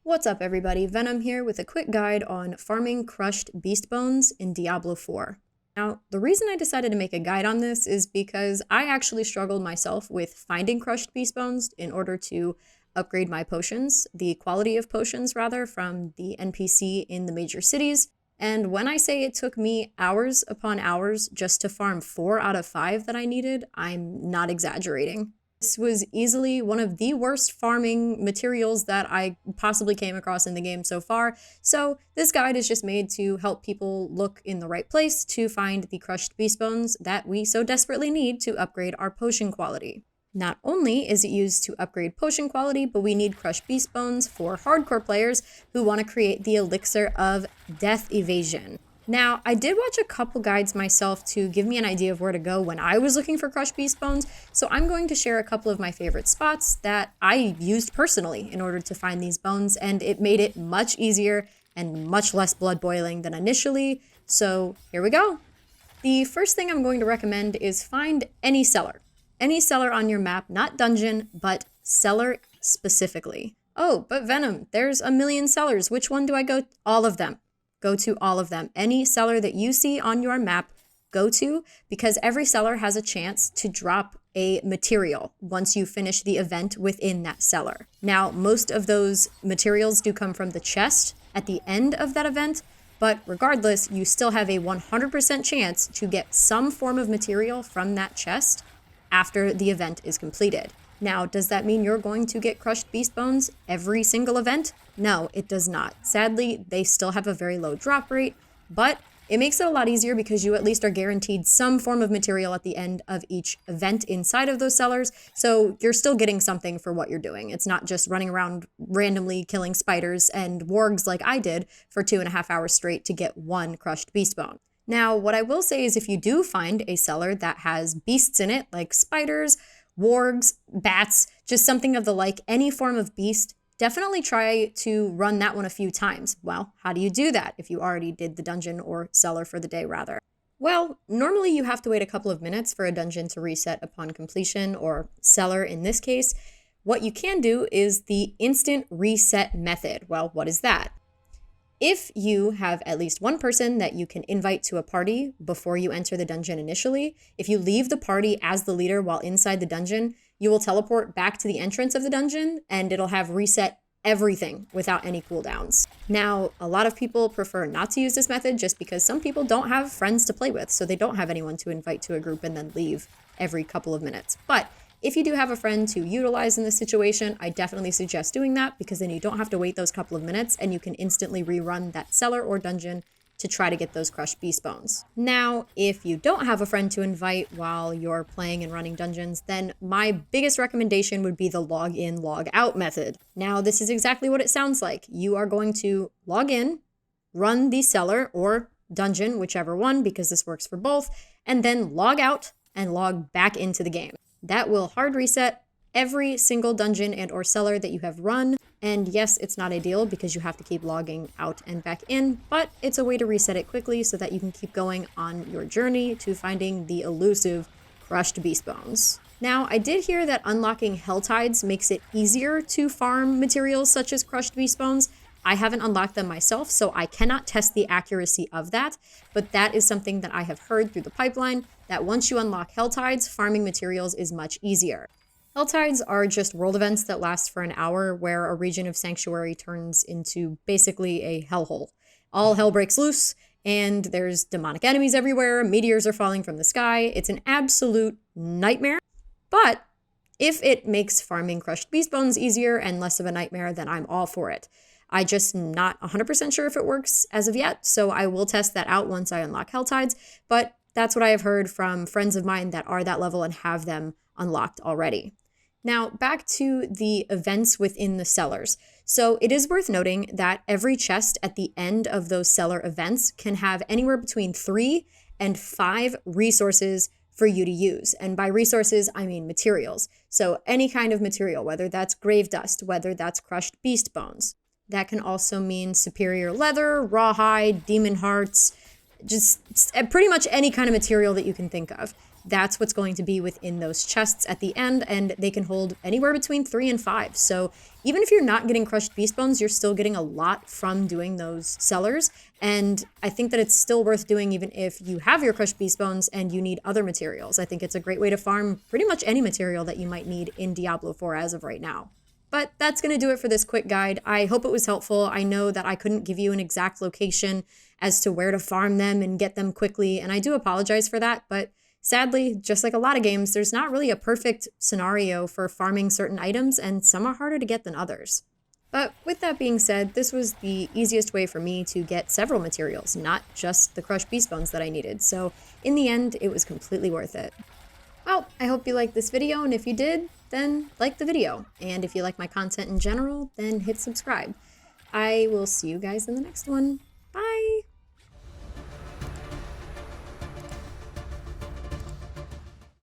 What's up everybody, Venom here with a quick guide on farming crushed beast bones in Diablo 4. Now, the reason I decided to make a guide on this is because I actually struggled myself with finding crushed beast bones in order to upgrade my potions, the quality of potions rather, from the NPC in the major cities. And when I say it took me hours upon hours just to farm 4 out of 5 that I needed, I'm not exaggerating. This was easily one of the worst farming materials that I possibly came across in the game so far, so this guide is just made to help people look in the right place to find the crushed beast bones that we so desperately need to upgrade our potion quality. Not only is it used to upgrade potion quality, but we need crushed beast bones for hardcore players who want to create the elixir of death evasion. Now, I did watch a couple guides myself to give me an idea of where to go when I was looking for crushed beast bones, so I'm going to share a couple of my favorite spots that I used personally in order to find these bones, and it made it much easier and much less blood boiling than initially, so here we go. The first thing I'm going to recommend is find any cellar. Any cellar on your map, not dungeon, but cellar specifically. Oh, but Venom, there's a million cellars. Which one do I go? All of them. Go to all of them. Any cellar that you see on your map, go to, because every cellar has a chance to drop a material once you finish the event within that cellar. Now, most of those materials do come from the chest at the end of that event, but regardless, you still have a 100% chance to get some form of material from that chest after the event is completed. Now, does that mean you're going to get crushed beast bones every single event? No, it does not. Sadly, they still have a very low drop rate, but it makes it a lot easier because you at least are guaranteed some form of material at the end of each event inside of those cellars, so you're still getting something for what you're doing. It's not just running around randomly killing spiders and wargs like I did for 2.5 hours straight to get one crushed beast bone. Now, what I will say is if you do find a cellar that has beasts in it, like spiders, wargs, bats, just something of the like, any form of beast, definitely try to run that one a few times. Well, how do you do that if you already did the dungeon or cellar for the day rather? Well, normally you have to wait a couple of minutes for a dungeon to reset upon completion, or cellar in this case. What you can do is the instant reset method. Well, what is that? If you have at least one person that you can invite to a party before you enter the dungeon initially, if you leave the party as the leader while inside the dungeon, you will teleport back to the entrance of the dungeon and it'll have reset everything without any cooldowns. Now, a lot of people prefer not to use this method just because some people don't have friends to play with, so they don't have anyone to invite to a group and then leave every couple of minutes. But if you do have a friend to utilize in this situation, I definitely suggest doing that because then you don't have to wait those couple of minutes and you can instantly rerun that cellar or dungeon to try to get those crushed beast bones. Now, if you don't have a friend to invite while you're playing and running dungeons, then my biggest recommendation would be the log in, log out method. Now, this is exactly what it sounds like. You are going to log in, run the cellar or dungeon, whichever one, because this works for both, and then log out and log back into the game. That will hard reset every single dungeon and or cellar that you have run. And yes, it's not ideal because you have to keep logging out and back in, but it's a way to reset it quickly so that you can keep going on your journey to finding the elusive crushed beast bones. Now, I did hear that unlocking Hell Tides makes it easier to farm materials such as crushed beast bones. I haven't unlocked them myself, so I cannot test the accuracy of that, but that is something that I have heard through the pipeline, that once you unlock Hell Tides, farming materials is much easier. Hell Tides are just world events that last for an hour where a region of Sanctuary turns into basically a hellhole. All hell breaks loose, and there's demonic enemies everywhere, meteors are falling from the sky. It's an absolute nightmare, but if it makes farming crushed beast bones easier and less of a nightmare, then I'm all for it. I'm just not 100% sure if it works as of yet, so I will test that out once I unlock Hell Tides, but that's what I have heard from friends of mine that are that level and have them unlocked already. Now, back to the events within the cellars. So it is worth noting that every chest at the end of those cellar events can have anywhere between 3 and 5 resources for you to use. And by resources, I mean materials. So any kind of material, whether that's grave dust, whether that's crushed beast bones. That can also mean superior leather, rawhide, demon hearts, just pretty much any kind of material that you can think of. that's what's going to be within those chests at the end, and they can hold anywhere between 3 and 5. So even if you're not getting crushed beast bones, you're still getting a lot from doing those cellars, and I think that it's still worth doing even if you have your crushed beast bones and you need other materials. I think it's a great way to farm pretty much any material that you might need in Diablo 4 as of right now. But that's going to do it for this quick guide. I hope it was helpful. I know that I couldn't give you an exact location as to where to farm them and get them quickly, and I do apologize for that, but sadly, just like a lot of games, there's not really a perfect scenario for farming certain items, and some are harder to get than others. But with that being said, this was the easiest way for me to get several materials, not just the crushed beast bones that I needed, so in the end, it was completely worth it. Well, I hope you liked this video, and if you did, then like the video. And if you like my content in general, then hit subscribe. I will see you guys in the next one.